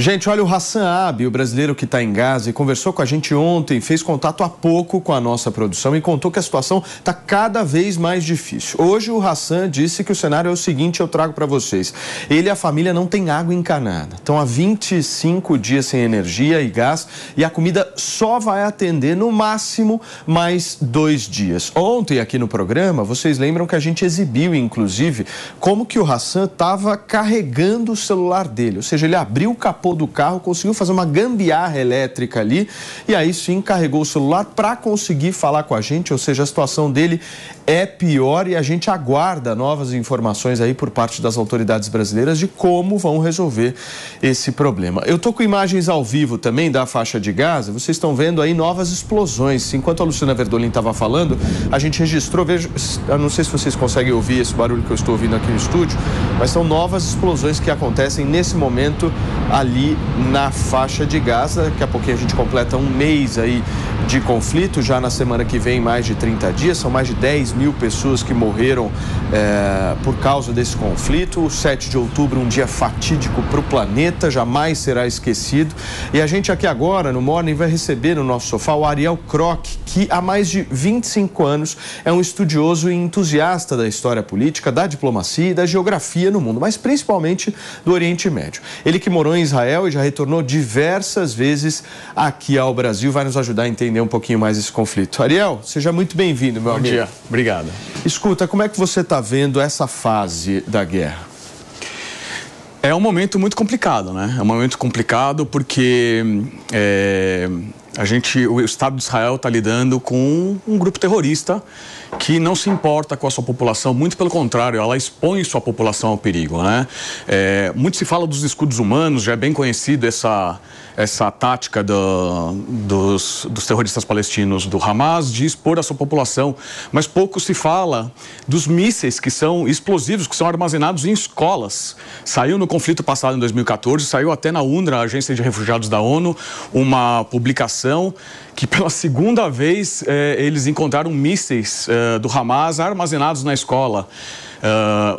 Gente, olha, o Hassan Abi, o brasileiro que está em Gaza e conversou com a gente ontem, fez contato há pouco com a nossa produção e contou que a situação está cada vez mais difícil. Hoje o Hassan disse que o cenário é o seguinte, eu trago para vocês. Ele e a família não têm água encanada. Estão há 25 dias sem energia e gás e a comida só vai atender no máximo mais 2 dias. Ontem aqui no programa, vocês lembram que a gente exibiu, inclusive, como que o Hassan estava carregando o celular dele. Ou seja, ele abriu o capô do carro, conseguiu fazer uma gambiarra elétrica ali e aí sim carregou o celular para conseguir falar com a gente, ou seja, a situação dele é pior e a gente aguarda novas informações aí por parte das autoridades brasileiras de como vão resolver esse problema. Eu tô com imagens ao vivo também da faixa de Gaza, vocês estão vendo aí novas explosões. Enquanto a Luciana Verdolin estava falando, a gente registrou, vejo, eu não sei se vocês conseguem ouvir esse barulho que eu estou ouvindo aqui no estúdio, mas são novas explosões que acontecem nesse momento ali na faixa de Gaza. Daqui a pouquinho a gente completa um mês aí de conflito, já na semana que vem mais de 30 dias, são mais de 10 mil pessoas que morreram por causa desse conflito. O 7 de outubro, um dia fatídico para o planeta, jamais será esquecido. E a gente aqui agora, no Morning, vai receber no nosso sofá o Ariel Kroc, que há mais de 25 anos é um estudioso e entusiasta da história política, da diplomacia e da geografia no mundo, mas principalmente do Oriente Médio. Ele que morou em Israel e já retornou diversas vezes aqui ao Brasil, vai nos ajudar a entender um pouquinho mais esse conflito. Ariel, seja muito bem-vindo, meu amigo. Bom dia, obrigado. Escuta, como é que você está vendo essa fase da guerra? É um momento muito complicado, né? É um momento complicado porque o Estado de Israel está lidando com um grupo terrorista que não se importa com a sua população, muito pelo contrário, ela expõe sua população ao perigo, né? Muito se fala dos escudos humanos, já é bem conhecido essa tática dos terroristas palestinos do Hamas de expor a sua população, mas pouco se fala dos mísseis que são explosivos, que são armazenados em escolas. Saiu no conflito passado em 2014, saiu até na UNRWA, a Agência de Refugiados da ONU, uma publicação que pela segunda vez eles encontraram mísseis do Hamas armazenados na escola.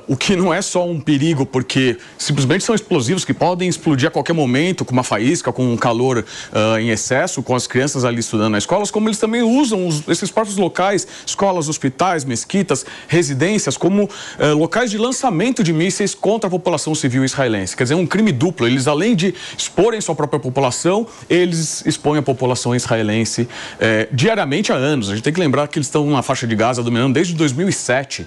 O que não é só um perigo, porque simplesmente são explosivos que podem explodir a qualquer momento, com uma faísca, com um calor em excesso, com as crianças ali estudando nas escolas, como eles também usam esses próprios locais, escolas, hospitais, mesquitas, residências, como locais de lançamento de mísseis contra a população civil israelense. Quer dizer, um crime duplo. Eles, além de exporem sua própria população, eles expõem a população israelense diariamente há anos. A gente tem que lembrar que eles estão na faixa de Gaza dominando desde 2007.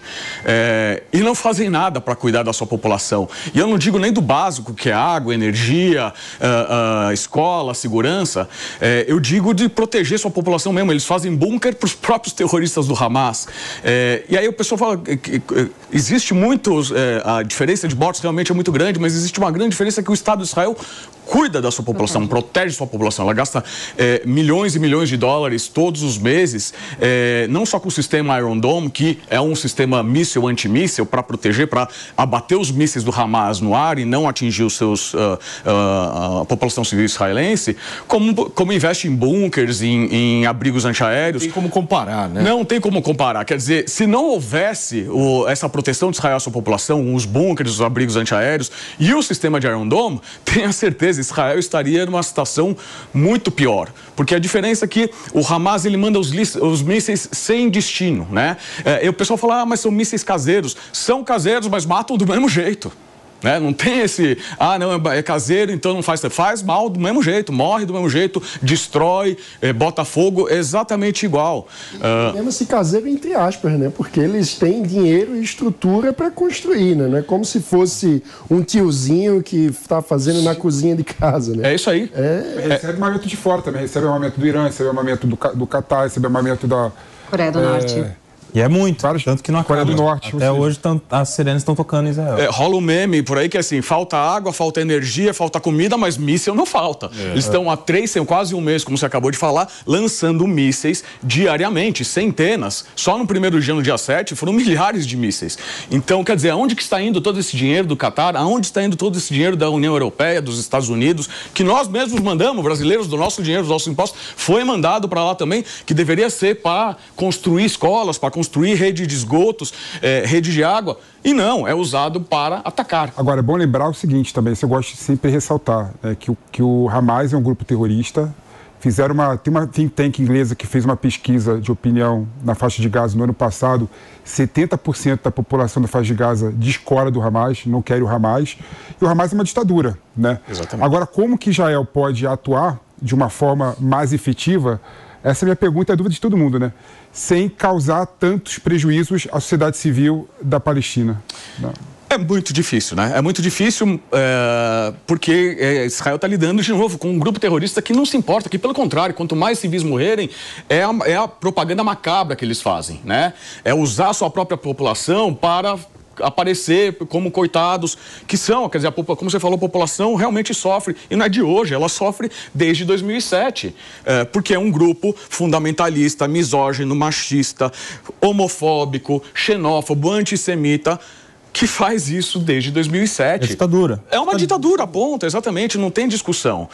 E não fazem nada para cuidar da sua população. E eu não digo nem do básico, que é água, energia, escola, segurança. Eu digo de proteger sua população mesmo. Eles fazem bunker para os próprios terroristas do Hamas. E aí o pessoal fala que existe a diferença de mortos realmente é muito grande, mas existe uma grande diferença que o Estado de Israel cuida da sua população, protege sua população. Ela gasta milhões e milhões de dólares todos os meses, não só com o sistema Iron Dome, que é um sistema míssil, antimíssil, para proteger, para abater os mísseis do Hamas no ar e não atingir a população civil israelense, como investe em bunkers, em abrigos antiaéreos. Não tem como comparar, né? Não tem como comparar. Quer dizer, se não houvesse essa proteção de Israel à sua população, os bunkers, os abrigos antiaéreos e o sistema de Iron Dome, tenha certeza, Israel estaria numa situação muito pior. Porque a diferença é que o Hamas, ele manda os mísseis sem destino, né? E o pessoal fala, mas são mísseis caseiros. São caseiros, mas matam do mesmo jeito. Né? Não tem esse, não, é caseiro, então não faz mal do mesmo jeito, morre do mesmo jeito, destrói, bota fogo, exatamente igual. Mesmo se caseiro entre aspas, né? Porque eles têm dinheiro e estrutura para construir, né? Não é como se fosse um tiozinho que está fazendo na cozinha de casa, né? É isso aí. Recebe armamento de fora também, recebe armamento do Irã, recebe armamento do Catar, recebe armamento da Coreia do Norte. E é muito, tanto que não acaba. Coreia do Norte. Até hoje as sirenes estão tocando em Israel. Rola um meme por aí que é assim, falta água, falta energia, falta comida, mas míssil não falta. Eles estão há quase um mês, como você acabou de falar, lançando mísseis diariamente, centenas. Só no primeiro dia, no dia 7, foram milhares de mísseis. Então, quer dizer, aonde que está indo todo esse dinheiro do Catar? Aonde está indo todo esse dinheiro da União Europeia, dos Estados Unidos, que nós mesmos mandamos, brasileiros, do nosso dinheiro, dos nossos impostos, foi mandado para lá também, que deveria ser para construir escolas, para construir construir rede de esgotos, rede de água, e não, é usado para atacar. Agora, é bom lembrar o seguinte também, isso eu gosto de sempre ressaltar, que o Hamas é um grupo terrorista. Tem uma think tank inglesa que fez uma pesquisa de opinião na faixa de Gaza no ano passado. 70% da população da faixa de Gaza discorda do Hamas, não quer o Hamas. E o Hamas é uma ditadura, né? Exatamente. Agora, como que Israel pode atuar de uma forma mais efetiva? Essa é a minha pergunta, é a dúvida de todo mundo, né? Sem causar tantos prejuízos à sociedade civil da Palestina. Não. É muito difícil, né? É muito difícil porque Israel está lidando de novo com um grupo terrorista que não se importa, que pelo contrário, quanto mais civis morrerem, é a propaganda macabra que eles fazem, né? É usar a sua própria população para aparecer como coitados que são, quer dizer, como você falou, a população realmente sofre, e não é de hoje, ela sofre desde 2007, porque é um grupo fundamentalista, misógino, machista, homofóbico, xenófobo, antissemita, que faz isso desde 2007. É ditadura. É uma ditadura, ponto, exatamente, não tem discussão.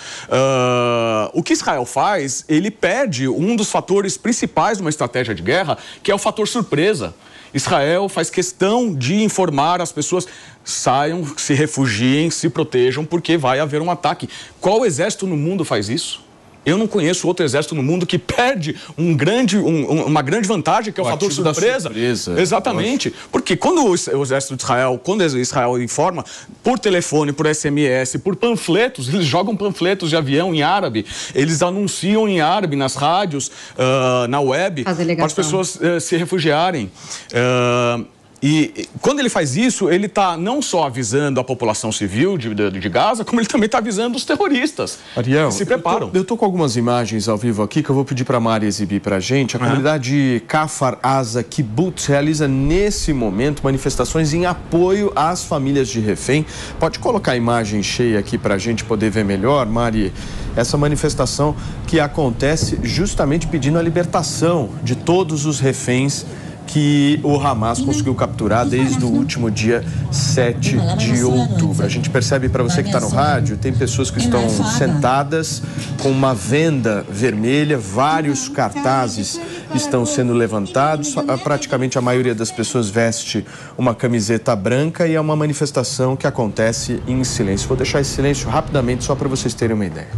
O que Israel faz, ele perde um dos fatores principais de uma estratégia de guerra, que é o fator surpresa. Israel faz questão de informar as pessoas, saiam, se refugiem, se protejam, porque vai haver um ataque. Qual exército no mundo faz isso? Eu não conheço outro exército no mundo que perde uma grande vantagem, que é o fator surpresa. Exatamente. Porque quando o exército de Israel, quando Israel informa por telefone, por SMS, por panfletos, eles jogam panfletos de avião em árabe, eles anunciam em árabe nas rádios, na web, para as pessoas se refugiarem. E quando ele faz isso, ele está não só avisando a população civil de Gaza, como ele também está avisando os terroristas. Ariel, se preparam. Eu tô com algumas imagens ao vivo aqui que eu vou pedir para a Mari exibir para a gente. A comunidade Kfar Aza Kibbutz realiza nesse momento manifestações em apoio às famílias de refém. Pode colocar a imagem cheia aqui para a gente poder ver melhor, Mari? Essa manifestação que acontece justamente pedindo a libertação de todos os reféns que o Hamas conseguiu capturar desde o último dia 7 de outubro. A gente percebe, para você que está no rádio, tem pessoas que estão sentadas com uma venda vermelha, vários cartazes estão sendo levantados, praticamente a maioria das pessoas veste uma camiseta branca e é uma manifestação que acontece em silêncio. Vou deixar esse silêncio rapidamente só para vocês terem uma ideia.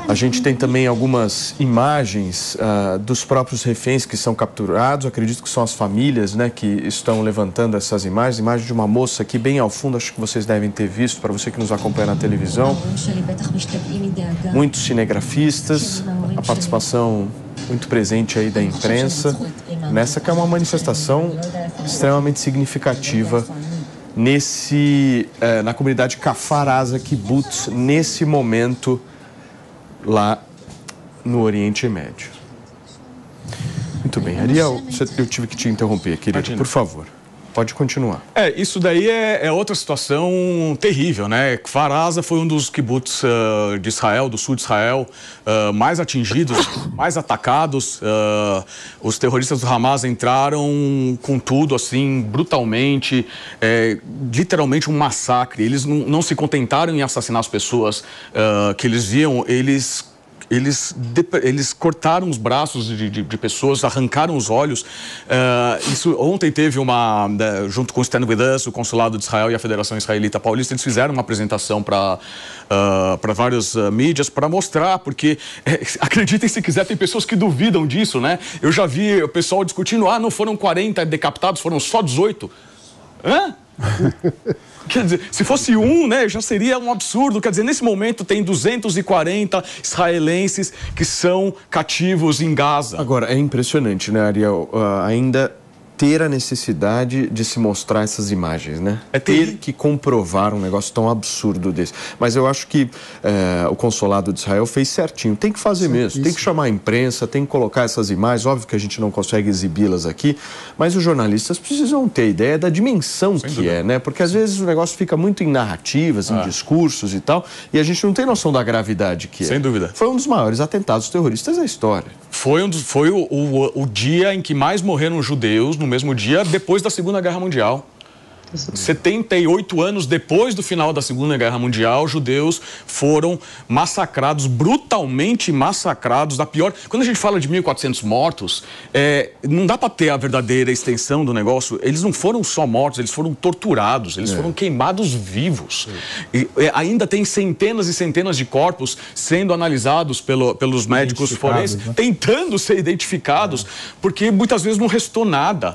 A gente tem também algumas imagens dos próprios reféns que são capturados. Acredito que são as famílias, né, que estão levantando essas imagens. Imagem de uma moça aqui bem ao fundo, acho que vocês devem ter visto, para você que nos acompanha na televisão. Muitos cinegrafistas, a participação muito presente aí da imprensa. Nessa que é uma manifestação extremamente significativa na comunidade Kfar Aza Kibbutz, nesse momento lá no Oriente Médio. Muito bem. Ariel, eu tive que te interromper, querido. Imagina. Por favor, pode continuar. Isso daí é outra situação terrível, né? Kfar Aza foi um dos kibbutz de Israel, do sul de Israel, mais atingidos, mais atacados. Os terroristas do Hamas entraram com tudo, assim, brutalmente, literalmente um massacre. Eles não se contentaram em assassinar as pessoas que eles viam, eles cortaram os braços de pessoas, arrancaram os olhos. Ontem teve junto com o Stand With Us, o Consulado de Israel e a Federação Israelita Paulista, eles fizeram uma apresentação para várias mídias para mostrar, porque, acreditem se quiser, tem pessoas que duvidam disso, né? Eu já vi o pessoal discutindo, não foram 40 decapitados, foram só 18. Hã? Quer dizer, se fosse né, já seria um absurdo. Quer dizer, nesse momento tem 240 israelenses que são cativos em Gaza. Agora, é impressionante, né, Ariel? Ainda ter a necessidade de se mostrar essas imagens, né? Ter que comprovar um negócio tão absurdo desse. Mas eu acho que o consulado de Israel fez certinho. Tem que fazer mesmo, tem que chamar a imprensa, tem que colocar essas imagens. Óbvio que a gente não consegue exibi-las aqui, mas os jornalistas precisam ter ideia da dimensão que é, né? Porque às vezes o negócio fica muito em narrativas, em discursos e tal, e a gente não tem noção da gravidade que é. Sem dúvida. Foi um dos maiores atentados terroristas da história. Foi o dia em que mais morreram judeus, no mesmo dia, depois da Segunda Guerra Mundial. 78 anos depois do final da Segunda Guerra Mundial, judeus foram massacrados, brutalmente massacrados, da pior... Quando a gente fala de 1.400 mortos, não dá para ter a verdadeira extensão do negócio. Eles não foram só mortos, eles foram torturados, eles foram queimados vivos. E ainda tem centenas e centenas de corpos sendo analisados pelos médicos forenses, né? Tentando ser identificados, porque muitas vezes não restou nada.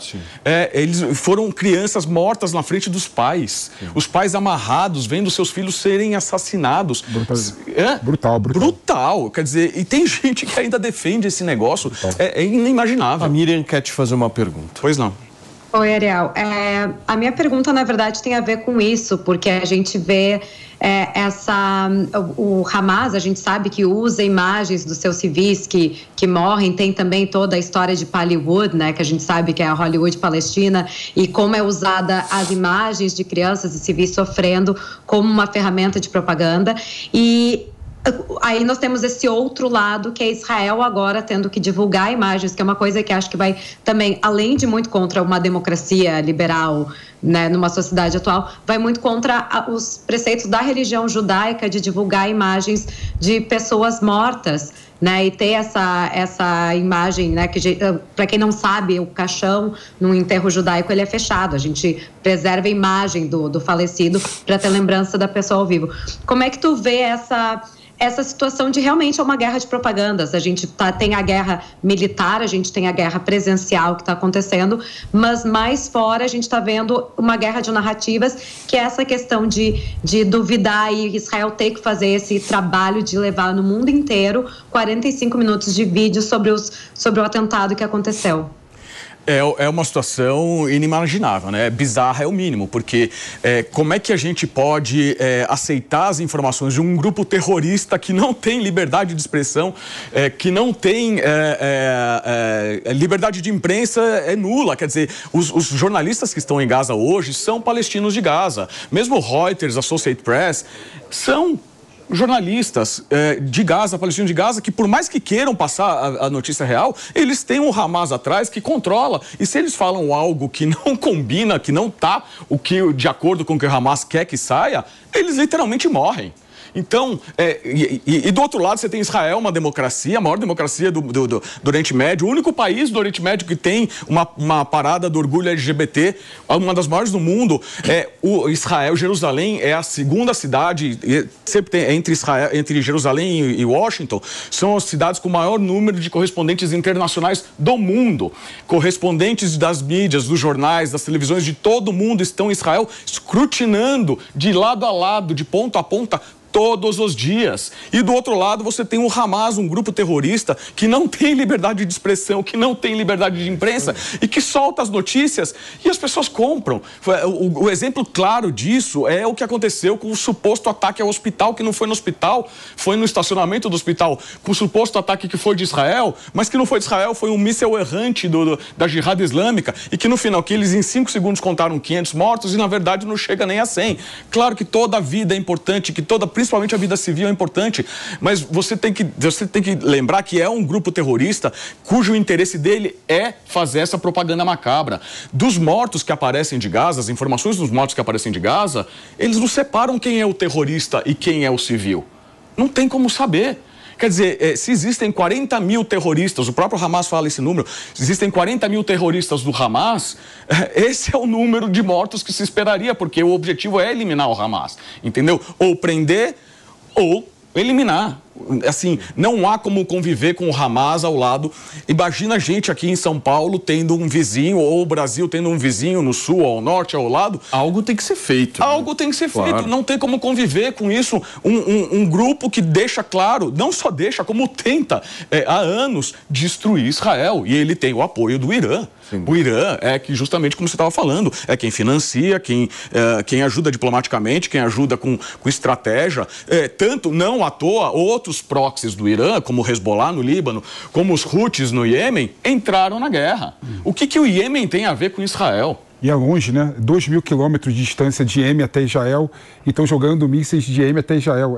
Eles foram crianças mortas na frente dos pais. Os pais amarrados, vendo seus filhos serem assassinados. Brutal. Quer dizer, e tem gente que ainda defende esse negócio. É inimaginável. A Miriam quer te fazer uma pergunta. Pois não. Oi, Ariel. A minha pergunta, na verdade, tem a ver com isso, porque a gente vê o Hamas, a gente sabe que usa imagens dos seus civis que morrem, tem também toda a história de Hollywood, né, que a gente sabe que é a Hollywood palestina, e como é usada as imagens de crianças e civis sofrendo como uma ferramenta de propaganda. E aí nós temos esse outro lado, que é Israel agora tendo que divulgar imagens, que é uma coisa que acho que vai também, além de muito contra uma democracia liberal, né, numa sociedade atual, vai muito contra os preceitos da religião judaica de divulgar imagens de pessoas mortas, né, e ter essa imagem, né, que para quem não sabe, o caixão no enterro judaico ele é fechado, a gente preserva a imagem do falecido para ter lembrança da pessoa ao vivo. Como é que tu vê essa situação de realmente uma guerra de propagandas? A gente tem a guerra militar, a gente tem a guerra presencial que está acontecendo, mas mais fora a gente está vendo uma guerra de narrativas, que é essa questão de duvidar, e Israel ter que fazer esse trabalho de levar no mundo inteiro 45 minutos de vídeo sobre o atentado que aconteceu. É uma situação inimaginável, né? Bizarra é o mínimo, porque como é que a gente pode aceitar as informações de um grupo terrorista que não tem liberdade de expressão, que não tem liberdade de imprensa, é nula. Quer dizer, os jornalistas que estão em Gaza hoje são palestinos de Gaza. Mesmo Reuters, Associated Press, são jornalistas de Gaza, palestinos de Gaza, que por mais que queiram passar a notícia real, eles têm um Hamas atrás que controla. E se eles falam algo que não combina, que não está de acordo com o que o Hamas quer que saia, eles literalmente morrem. Então, e do outro lado você tem Israel, uma democracia, a maior democracia do Oriente Médio, o único país do Oriente Médio que tem uma parada do orgulho LGBT, uma das maiores do mundo. Israel, Jerusalém é a segunda cidade, sempre tem, entre Jerusalém e Washington, são as cidades com o maior número de correspondentes internacionais do mundo. Correspondentes das mídias, dos jornais, das televisões de todo mundo estão em Israel, escrutinando de lado a lado, de ponta a ponta, todos os dias. E do outro lado você tem o Hamas, um grupo terrorista que não tem liberdade de expressão, que não tem liberdade de imprensa e que solta as notícias e as pessoas compram. O exemplo claro disso é o que aconteceu com o suposto ataque ao hospital, que não foi no hospital, foi no estacionamento do hospital, com o suposto ataque que foi de Israel, mas que não foi de Israel, foi um míssil errante da Jihad Islâmica, e que no final, que eles em 5 segundos contaram 500 mortos e na verdade não chega nem a 100. Claro que toda a vida é importante, que principalmente a vida civil é importante, mas você tem que lembrar que é um grupo terrorista cujo interesse dele é fazer essa propaganda macabra. Dos mortos que aparecem de Gaza, as informações dos mortos que aparecem de Gaza, eles não separam quem é o terrorista e quem é o civil. Não tem como saber. Quer dizer, se existem 40 mil terroristas, o próprio Hamas fala esse número, se existem 40 mil terroristas do Hamas, esse é o número de mortos que se esperaria, porque o objetivo é eliminar o Hamas, entendeu? Ou prender ou eliminar. Assim, não há como conviver com o Hamas ao lado. Imagina a gente aqui em São Paulo tendo um vizinho, ou o Brasil tendo um vizinho no sul, ao norte, ao lado. Algo tem que ser feito. Algo tem que ser feito. Não tem como conviver com isso. Um grupo que deixa claro, não só deixa, como tenta há anos destruir Israel. E ele tem o apoio do Irã. Sim. O Irã é que, justamente como você estava falando, é quem financia, quem ajuda diplomaticamente, quem ajuda com estratégia. Tanto, não à toa, outros proxies do Irã, como o Hezbollah no Líbano, como os Houthis no Iêmen, entraram na guerra. O que o Iêmen tem a ver com Israel? E é longe, né? 2.000 quilômetros de distância de Iêmen até Israel, e estão jogando mísseis de Iêmen até Israel.